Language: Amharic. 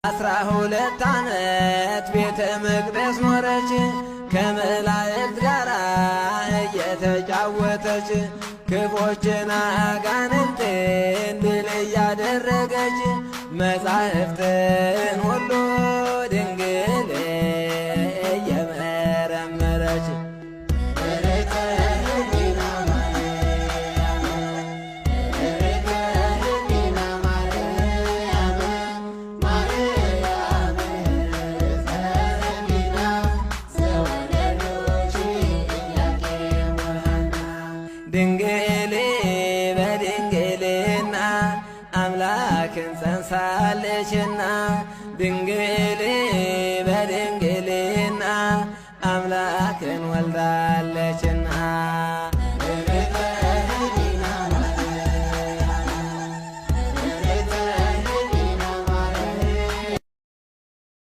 12 ዓመት ቤተ መቅደስ ኖረች ከመላእክት ጋር እየተጫወተች ክፎችን አጋንንትን ድል እያደረገች መጻሕፍትን ሁሉ ድንግል እየመረመረች ድንግል በድንግልና አምላክን ጸንሳለችና ድንግል በድንግልና አምላክን ወልዳለች።